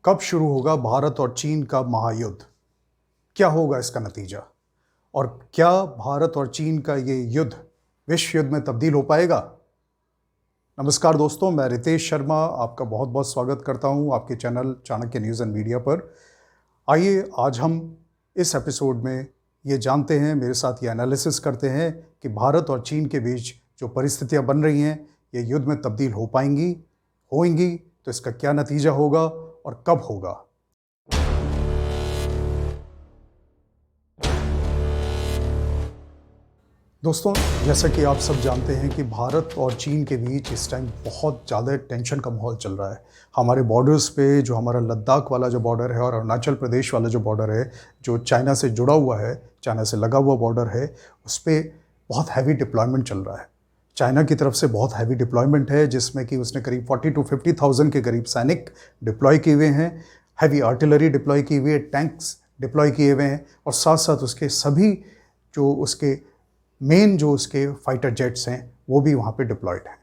कब शुरू होगा भारत और चीन का महायुद्ध? क्या होगा इसका नतीजा? और क्या भारत और चीन का ये युद्ध विश्व युद्ध में तब्दील हो पाएगा? नमस्कार दोस्तों, मैं रितेश शर्मा आपका बहुत बहुत स्वागत करता हूं आपके channel Chanakya news and media पर। आइए आज हम इस एपिसोड में ये जानते हैं, मेरे साथ ये एनालिसिस करते हैं कि भारत और चीन के बीच जो परिस्थितियां बन रही हैं ये युद्ध में तब्दील हो पाएंगी, होंगी तो इसका क्या नतीजा होगा और कब होगा। दोस्तों, जैसा कि आप सब जानते हैं कि भारत और चीन के बीच इस टाइम बहुत ज़्यादा टेंशन का माहौल चल रहा है। हमारे बॉर्डर्स पे जो हमारा लद्दाख वाला जो बॉर्डर है और अरुणाचल प्रदेश वाला जो बॉर्डर है, जो चाइना से जुड़ा हुआ है, चाइना से लगा हुआ बॉर्डर है, उस पर बहुत हैवी डिप्लॉयमेंट चल रहा है। चाइना की तरफ से बहुत हैवी डिप्लॉयमेंट है, जिसमें कि उसने करीब 40 to 50,000 के करीब सैनिक डिप्लॉय किए हुए हैं, हैवी आर्टिलरी डिप्लॉय की हुई है, टैंक्स डिप्लॉय किए हुए हैं और साथ साथ उसके सभी जो उसके मेन जो उसके फाइटर जेट्स हैं वो भी वहाँ पे डिप्लॉयड हैं।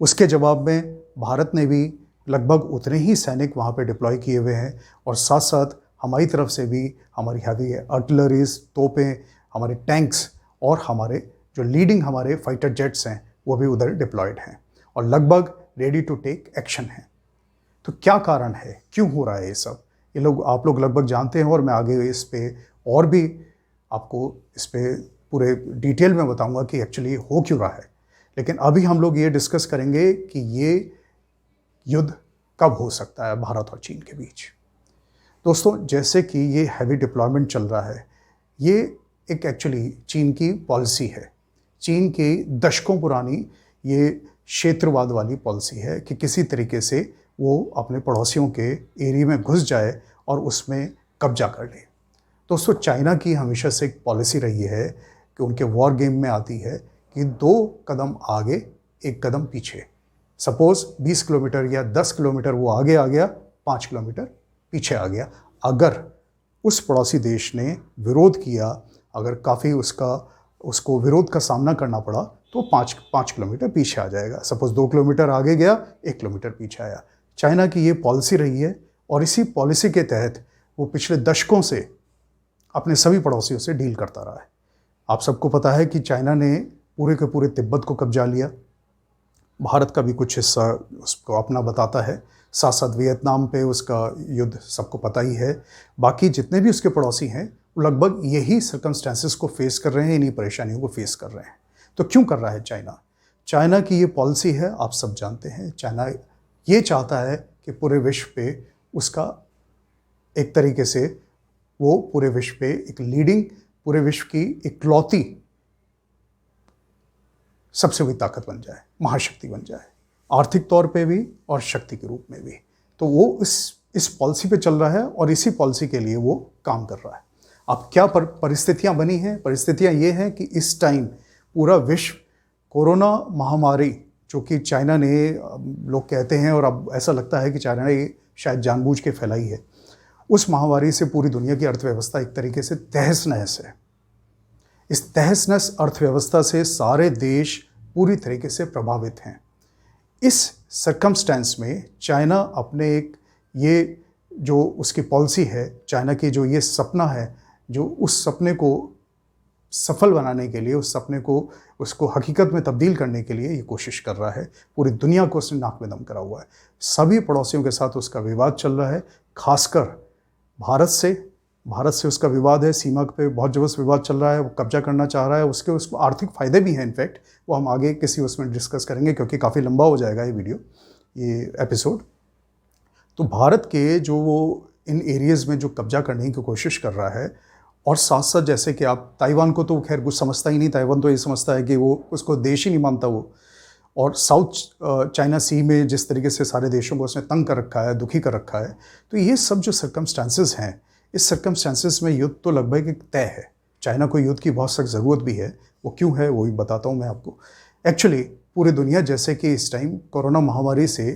उसके जवाब में भारत ने भी लगभग उतने ही सैनिक वहाँ पे डिप्लॉय किए हुए हैं और साथ साथ हमारी तरफ से भी हमारी हैवी आर्टिलरीज, तोपें, हमारे टैंक्स और हमारे जो लीडिंग हमारे फाइटर जेट्स हैं वो भी उधर डिप्लॉयड हैं और लगभग रेडी टू टेक एक्शन हैं। तो क्या कारण है, क्यों हो रहा है ये सब? ये लोग आप लोग लगभग जानते हैं और मैं आगे इस पर और भी आपको इस पर पूरे डिटेल में बताऊंगा कि एक्चुअली हो क्यों रहा है। लेकिन अभी हम लोग ये डिस्कस करेंगे कि ये युद्ध कब हो सकता है भारत और चीन के बीच। दोस्तों, जैसे कि ये हैवी डिप्लॉयमेंट चल रहा है, ये एक एक्चुअली चीन की पॉलिसी है। चीन की दशकों पुरानी ये क्षेत्रवाद वाली पॉलिसी है कि किसी तरीके से वो अपने पड़ोसियों के एरिया में घुस जाए और उसमें कब्जा कर ले। दोस्तों, चाइना की हमेशा से एक पॉलिसी रही है कि उनके वॉर गेम में आती है कि 2 कदम आगे 1 कदम पीछे। सपोज 20 किलोमीटर या 10 किलोमीटर वो आगे आ गया, 5 किलोमीटर पीछे आ गया। अगर उस पड़ोसी देश ने विरोध किया, अगर काफ़ी उसको विरोध का सामना करना पड़ा तो 5 किलोमीटर पीछे आ जाएगा। सपोज 2 किलोमीटर आगे गया, 1 किलोमीटर पीछे आया। चाइना की ये पॉलिसी रही है और इसी पॉलिसी के तहत वो पिछले दशकों से अपने सभी पड़ोसियों से डील करता रहा है। आप सबको पता है कि चाइना ने पूरे के पूरे तिब्बत को कब्जा लिया। भारत का भी कुछ हिस्सा उसको अपना बताता है। साथ साथ वियतनाम पे उसका युद्ध सबको पता ही है। बाकी जितने भी उसके पड़ोसी हैं वो लगभग यही सर्कमस्टेंसेस को फेस कर रहे हैं, इन्हीं परेशानियों को फेस कर रहे हैं। तो क्यों कर रहा है चाइना? चाइना की ये पॉलिसी है, आप सब जानते हैं। चाइना ये चाहता है कि पूरे विश्व पे उसका एक तरीके से वो पूरे विश्व पे एक लीडिंग, पूरे विश्व की इकलौती सबसे बड़ी ताकत बन जाए, महाशक्ति बन जाए, आर्थिक तौर पे भी और शक्ति के रूप में भी। तो वो इस पॉलिसी पे चल रहा है और इसी पॉलिसी के लिए वो काम कर रहा है। अब क्या परिस्थितियां बनी हैं? परिस्थितियां ये हैं कि इस टाइम पूरा विश्व कोरोना महामारी, जो कि चाइना ने, लोग कहते हैं और अब ऐसा लगता है कि चाइना ने शायद जानबूझ के फैलाई है, उस महामारी से पूरी दुनिया की अर्थव्यवस्था एक तरीके से तहस नहस है। इस तहस नहस अर्थव्यवस्था से सारे देश पूरी तरीके से प्रभावित हैं। इस सर्कमस्टेंस में चाइना अपने एक ये जो उसकी पॉलिसी है, चाइना की जो ये सपना है, जो उस सपने को सफल बनाने के लिए, उस सपने को उसको हकीकत में तब्दील करने के लिए ये कोशिश कर रहा है। पूरी दुनिया को उसने नाक में दम करा हुआ है। सभी पड़ोसियों के साथ उसका विवाद चल रहा है। खासकर भारत से उसका विवाद है, सीमा पे बहुत ज़बरदस्त विवाद चल रहा है। वो कब्जा करना चाह रहा है। उसको आर्थिक फ़ायदे भी हैं। इनफैक्ट वो हम आगे किसी उसमें डिस्कस करेंगे क्योंकि काफ़ी लंबा हो जाएगा ये एपिसोड। तो भारत के जो वो इन एरियाज़ में जो कब्जा करने की कोशिश कर रहा है और साथ साथ जैसे कि आप ताइवान को तो खैर कुछ समझता ही नहीं। ताइवान तो ये समझता है कि वो उसको देश ही नहीं मानता वो। और साउथ चाइना सी में जिस तरीके से सारे देशों को उसने तंग कर रखा है, दुखी कर रखा है। तो ये सब जो सर्कमस्टांसेस हैं, इस सर्कमस्टांसेस में युद्ध तो लगभग एक तय है। चाइना को युद्ध की बहुत सख्त ज़रूरत भी है। वो क्यों है वो भी बताता हूँ मैं आपको। एक्चुअली पूरी दुनिया जैसे कि इस टाइम कोरोना महामारी से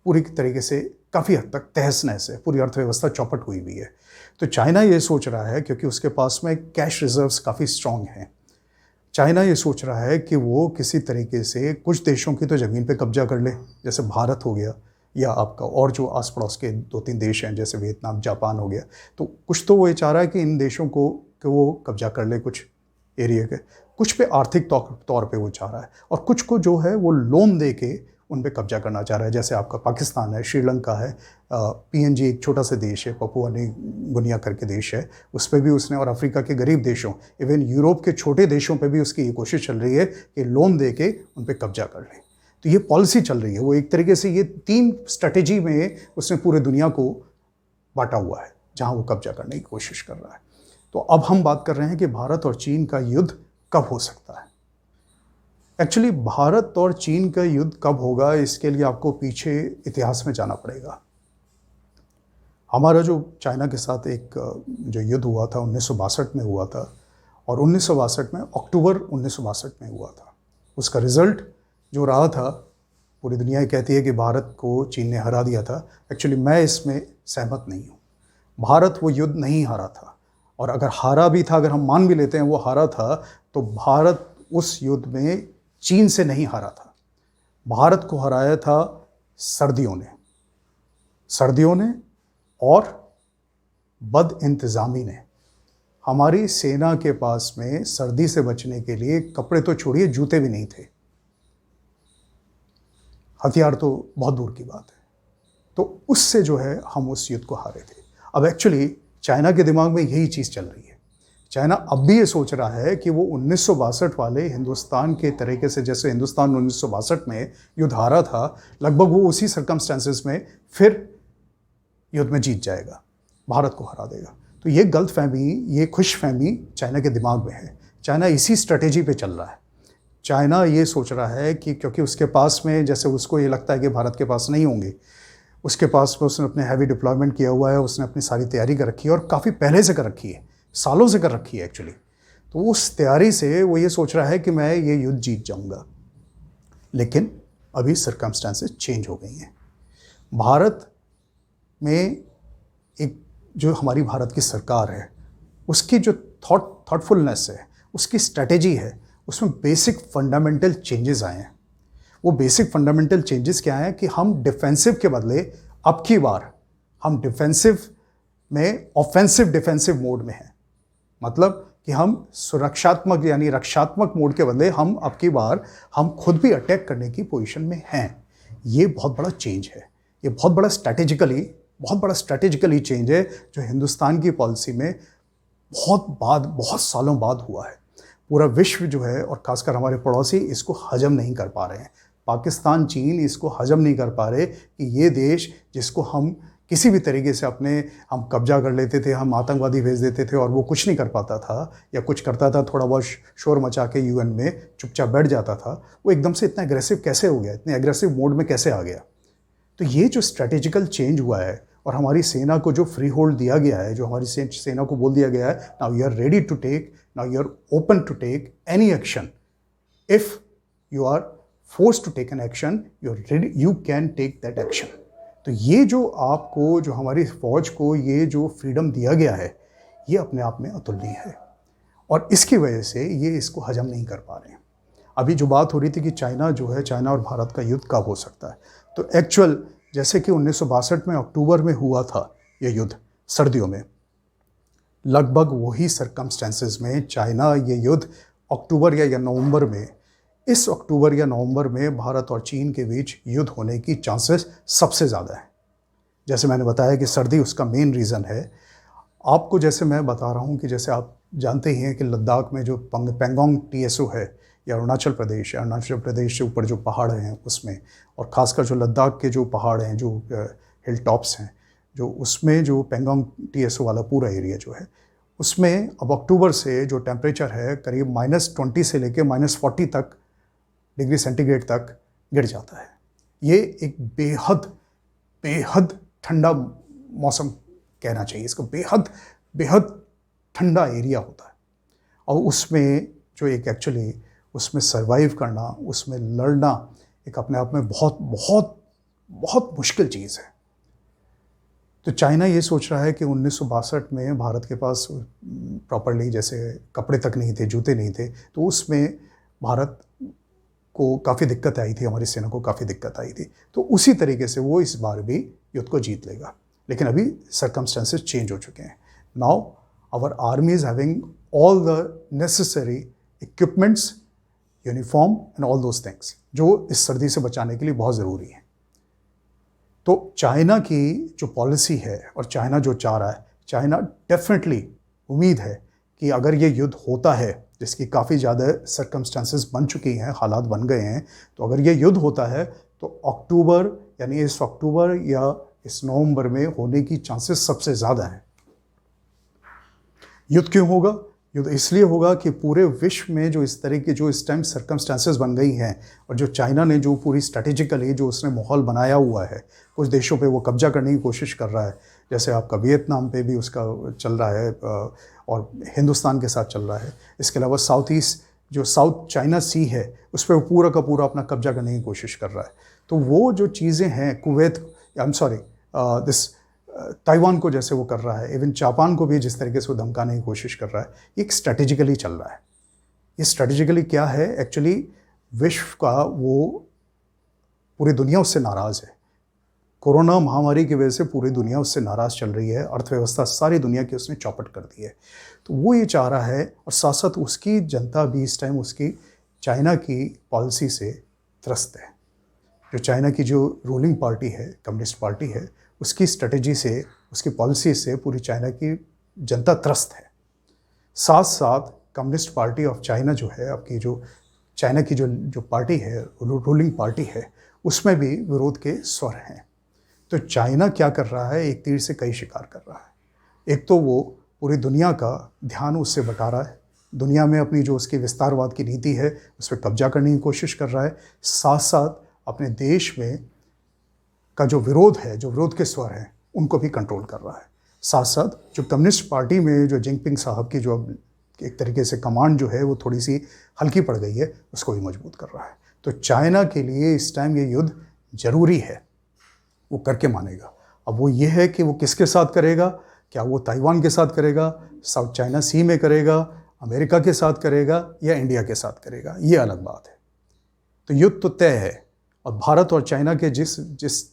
पूरी तरीके से काफ़ी हद तक तहस नहस है, पूरी अर्थव्यवस्था चौपट हुई हुई है। तो चाइना ये सोच रहा है, क्योंकि उसके पास में कैश रिजर्व्स काफ़ी स्ट्रॉन्ग हैं, चाइना ये सोच रहा है कि वो किसी तरीके से कुछ देशों की तो ज़मीन पे कब्जा कर ले। जैसे भारत हो गया, या आपका और जो आस पड़ोस के 2-3 देश हैं जैसे वियतनाम, जापान हो गया, तो कुछ तो वो ये चाह रहा है कि इन देशों को कि वो कब्जा कर ले कुछ एरिया के, कुछ पे आर्थिक तौर पे वो चाह रहा है, और कुछ को जो है वो लोन दे के उन पे कब्जा करना चाह रहा है। जैसे आपका पाकिस्तान है, श्रीलंका है, पीएनजी एक छोटा सा देश है, पपुआ न्यू गुनिया करके देश है, उस पर भी उसने, और अफ्रीका के गरीब देशों, इवन यूरोप के छोटे देशों पे भी उसकी ये कोशिश चल रही है कि लोन दे के उन पे कब्जा कर ले। तो ये पॉलिसी चल रही है, वो एक तरीके से ये 3 स्ट्रेटेजी में उसने पूरे दुनिया को बांटा हुआ है जहाँ वो कब्जा करने की कोशिश कर रहा है। तो अब हम बात कर रहे हैं कि भारत और चीन का युद्ध कब हो सकता है। एक्चुअली भारत और चीन का युद्ध कब होगा, इसके लिए आपको पीछे इतिहास में जाना पड़ेगा। हमारा जो चाइना के साथ एक जो युद्ध हुआ था 1962 में हुआ था, और 1962 में अक्टूबर 1962 में हुआ था। उसका रिजल्ट जो रहा था, पूरी दुनिया कहती है कि भारत को चीन ने हरा दिया था। एक्चुअली मैं इसमें सहमत नहीं हूँ। भारत वो युद्ध नहीं हारा था, और अगर हारा भी था, अगर हम मान भी लेते हैं वो हारा था, तो भारत उस युद्ध में चीन से नहीं हारा था। भारत को हराया था सर्दियों ने और बदइंतज़ामी ने। हमारी सेना के पास में सर्दी से बचने के लिए कपड़े तो छोड़िए, जूते भी नहीं थे, हथियार तो बहुत दूर की बात है। तो उससे जो है हम उस युद्ध को हारे थे। अब एक्चुअली चाइना के दिमाग में यही चीज़ चल रही है। चाइना अब भी ये सोच रहा है कि वो 1962 वाले हिंदुस्तान के तरीके से, जैसे हिंदुस्तान 1962 में युद्ध हारा था, लगभग वो उसी सर्कमस्टेंसेस में फिर युद्ध में जीत जाएगा, भारत को हरा देगा। तो ये गलतफहमी, ये खुशफहमी चाइना के दिमाग में है। चाइना इसी स्ट्रेटेजी पे चल रहा है। चाइना ये सोच रहा है कि क्योंकि उसके पास में, जैसे उसको ये लगता है कि भारत के पास नहीं होंगे, उसके पास में उसने अपने हैवी डिप्लॉयमेंट किया हुआ है, उसने अपनी सारी तैयारी कर रखी है, और काफ़ी पहले से कर रखी है, सालों से कर रखी है एक्चुअली। तो उस तैयारी से वो ये सोच रहा है कि मैं ये युद्ध जीत जाऊंगा। लेकिन अभी सर्कमस्टेंसेस चेंज हो गई हैं। भारत में एक जो हमारी भारत की सरकार है, उसकी जो थॉटफुलनेस है, उसकी स्ट्रेटेजी है, उसमें बेसिक फंडामेंटल चेंजेस आए हैं। वो बेसिक फंडामेंटल चेंजेस क्या हैं कि हम डिफेंसिव के बदले अब की बार हम डिफेंसिव में ऑफेंसिव डिफेंसिव मोड में हैं। मतलब कि हम सुरक्षात्मक यानी रक्षात्मक मोड के बदले हम अब की बार हम खुद भी अटैक करने की पोजीशन में हैं। ये बहुत बड़ा चेंज है, ये बहुत बड़ा स्ट्रैटेजिकली चेंज है जो हिंदुस्तान की पॉलिसी में बहुत सालों बाद हुआ है। पूरा विश्व जो है, और खासकर हमारे पड़ोसी, इसको हजम नहीं कर पा रहे हैं। पाकिस्तान, चीन इसको हजम नहीं कर पा रहे कि ये देश जिसको हम किसी भी तरीके से हम कब्जा कर लेते थे, हम आतंकवादी भेज देते थे और वो कुछ नहीं कर पाता था, या कुछ करता था थोड़ा बहुत शोर मचा के यूएन में चुपचाप बैठ जाता था, वो एकदम से इतना एग्रेसिव कैसे हो गया, इतने एग्रेसिव मोड में कैसे आ गया। तो ये जो स्ट्रैटेजिकल चेंज हुआ है, और हमारी सेना को जो फ्री होल्ड दिया गया है, जो हमारी सेना को बोल दिया गया है, now you are ready to take, now you are open to take any action, if you are forced to take an action, you are ready, you can take that action. तो ये जो आपको, जो हमारी फौज को ये जो फ्रीडम दिया गया है, ये अपने आप में अतुलनीय है, और इसकी वजह से ये इसको हजम नहीं कर पा रहे हैं। अभी जो बात हो रही थी कि चाइना जो है, चाइना और भारत का युद्ध कब हो सकता है, तो एक्चुअल जैसे कि 1962 में अक्टूबर में हुआ था ये युद्ध, सर्दियों में, लगभग वही सर्कमस्टेंसेस में चाइना ये युद्ध अक्टूबर या नवंबर में, इस अक्टूबर या नवंबर में भारत और चीन के बीच युद्ध होने की चांसेस सबसे ज़्यादा है। जैसे मैंने बताया कि सर्दी उसका मेन रीज़न है। आपको जैसे मैं बता रहा हूँ कि जैसे आप जानते ही हैं कि लद्दाख में जो पेंगोंग टीएसओ है, या अरुणाचल प्रदेश से ऊपर जो पहाड़ हैं उसमें, और ख़ासकर जो लद्दाख के जो पहाड़ हैं, जो हिल टॉप्स हैं, जो उसमें जो पेंगोंग टीएसओ वाला पूरा एरिया जो है, उसमें अब अक्टूबर से जो टेम्परेचर है करीब -20 से लेकर -40 तक डिग्री सेंटीग्रेड तक गिर जाता है। ये एक बेहद ठंडा मौसम कहना चाहिए इसको, बेहद ठंडा एरिया होता है, और उसमें जो एक एक्चुअली उसमें सरवाइव करना, उसमें लड़ना एक अपने आप में बहुत मुश्किल चीज़ है। तो चाइना ये सोच रहा है कि 1962 में भारत के पास प्रॉपरली जैसे कपड़े तक नहीं थे, जूते नहीं थे, तो उसमें भारत को काफ़ी दिक्कत आई थी, हमारी सेना को काफ़ी दिक्कत आई थी। तो उसी तरीके से वो इस बार भी युद्ध को जीत लेगा। लेकिन अभी सर्कमस्टेंसेस चेंज हो चुके हैं। Now our army is having all the necessary equipments, uniform and all those things, जो इस सर्दी से बचाने के लिए बहुत ज़रूरी है। तो चाइना की जो पॉलिसी है और चाइना जो चाह रहा है, चाइना डेफिनेटली उम्मीद है कि अगर ये युद्ध होता है, जिसकी काफ़ी ज़्यादा सर्कमस्टेंसेस बन चुकी हैं, हालात बन गए हैं, तो अगर ये युद्ध होता है तो अक्टूबर, यानी इस अक्टूबर या इस नवंबर में होने की चांसेस सबसे ज़्यादा हैं। युद्ध क्यों होगा? युद्ध इसलिए होगा कि पूरे विश्व में जो इस तरह की जो इस टाइम सर्कमस्टेंसेस बन गई हैं और जो चाइना ने जो पूरी स्ट्रेटेजिकली जो उसने माहौल बनाया हुआ है, कुछ देशों पे वो कब्जा करने की कोशिश कर रहा है, जैसे आपका वियतनाम पे भी उसका चल रहा है और हिंदुस्तान के साथ चल रहा है। इसके अलावा साउथ ईस्ट जो साउथ चाइना सी है उस पर वो पूरा का पूरा अपना कब्जा करने की कोशिश कर रहा है। तो वो जो चीज़ें हैं, Kuwait, I am sorry, this Taiwan को जैसे वो कर रहा है, इवन जापान को भी जिस तरीके से वो धमकाने की कोशिश कर रहा है, ये एक स्ट्रेटेजिकली चल रहा है। ये स्ट्रेटेजिकली क्या है? एक्चुअली विश्व का वो पूरी दुनिया उससे नाराज़ है। कोरोना महामारी की वजह से पूरी दुनिया उससे नाराज़ चल रही है, अर्थव्यवस्था सारी दुनिया की उसने चौपट कर दी है। तो वो ये चाह रहा है और साथ साथ उसकी जनता भी इस टाइम उसकी चाइना की पॉलिसी से त्रस्त है। जो चाइना की जो रूलिंग पार्टी है, कम्युनिस्ट पार्टी है, उसकी स्ट्रेटजी से, उसकी पॉलिसी से पूरी चाइना की जनता त्रस्त है। साथ साथ कम्युनिस्ट पार्टी ऑफ चाइना जो है, आपकी जो चाइना की जो पार्टी है, रूलिंग पार्टी है, उसमें भी विरोध के स्वर हैं। तो चाइना क्या कर रहा है? एक तीर से कई शिकार कर रहा है। एक तो वो पूरी दुनिया का ध्यान उससे बटा रहा है, दुनिया में अपनी जो उसकी विस्तारवाद की नीति है उस पर कब्जा करने की कोशिश कर रहा है। साथ साथ अपने देश में का जो विरोध है, जो विरोध के स्वर हैं, उनको भी कंट्रोल कर रहा है। साथ साथ जो कम्युनिस्ट पार्टी में जो जिनपिंग साहब की जो एक तरीके से कमांड जो है वो थोड़ी सी हल्की पड़ गई है, उसको भी मजबूत कर रहा है। तो चाइना के लिए इस टाइम ये युद्ध जरूरी है, वो करके मानेगा। अब वो ये है कि वो किसके साथ करेगा? क्या वो ताइवान के साथ करेगा, साउथ चाइना सी में करेगा, अमेरिका के साथ करेगा या इंडिया के साथ करेगा, ये अलग बात है। तो युद्ध तो तय है। और भारत और चाइना के जिस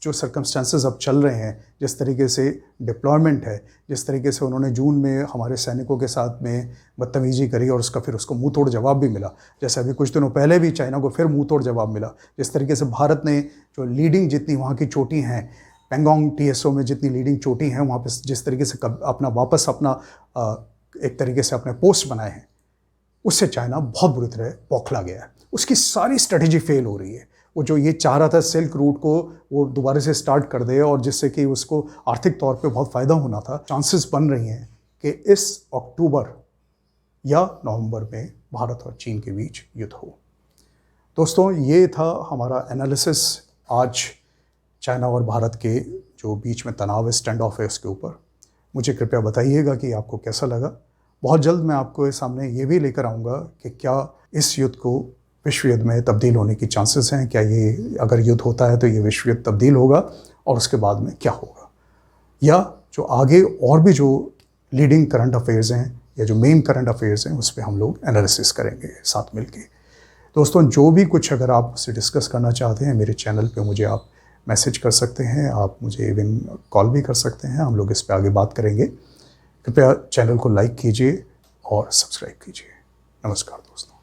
जो सर्कमस्टेंसेस अब चल रहे हैं, जिस तरीके से डिप्लॉयमेंट है, जिस तरीके से उन्होंने जून में हमारे सैनिकों के साथ में बदतमीजी करी और उसका फिर उसको मुंह तोड़ जवाब भी मिला, जैसे अभी कुछ दिनों पहले भी चाइना को फिर मुंह तोड़ जवाब मिला। जिस तरीके से भारत ने जो लीडिंग जितनी वहाँ की चोटी हैं, पेंगोंग TSO में जितनी लीडिंग चोटी हैं, वहाँ पर जिस तरीके से अपना एक तरीके से अपने पोस्ट बनाए हैं, उससे चाइना बहुत बुरी तरह बौखला गया है। उसकी सारी स्ट्रेटजी फेल हो रही है। वो जो ये चाह रहा था सिल्क रूट को वो दोबारा से स्टार्ट कर दे और जिससे कि उसको आर्थिक तौर पे बहुत फ़ायदा होना था, चांसेस बन रही हैं कि इस अक्टूबर या नवंबर में भारत और चीन के बीच युद्ध हो। दोस्तों, ये था हमारा एनालिसिस आज चाइना और भारत के जो बीच में तनाव है, स्टैंड ऑफ है, उसके ऊपर। मुझे कृपया बताइएगा कि आपको कैसा लगा। बहुत जल्द मैं आपको सामने ये भी लेकर आऊँगा कि क्या इस युद्ध को विश्व युद्ध में तब्दील होने की चांसेस हैं, क्या ये अगर युद्ध होता है तो ये विश्व युद्ध तब्दील होगा और उसके बाद में क्या होगा, या जो आगे और भी जो लीडिंग करंट अफेयर्स हैं या जो मेन करंट अफेयर्स हैं उस पर हम लोग एनालिसिस करेंगे साथ मिलके। दोस्तों, जो भी कुछ अगर आप उससे डिस्कस करना चाहते हैं, मेरे चैनल पे मुझे आप मैसेज कर सकते हैं, आप मुझे इवन कॉल भी कर सकते हैं। हम लोग इस पर आगे बात करेंगे। कृपया चैनल को लाइक कीजिए और सब्सक्राइब कीजिए। नमस्कार दोस्तों।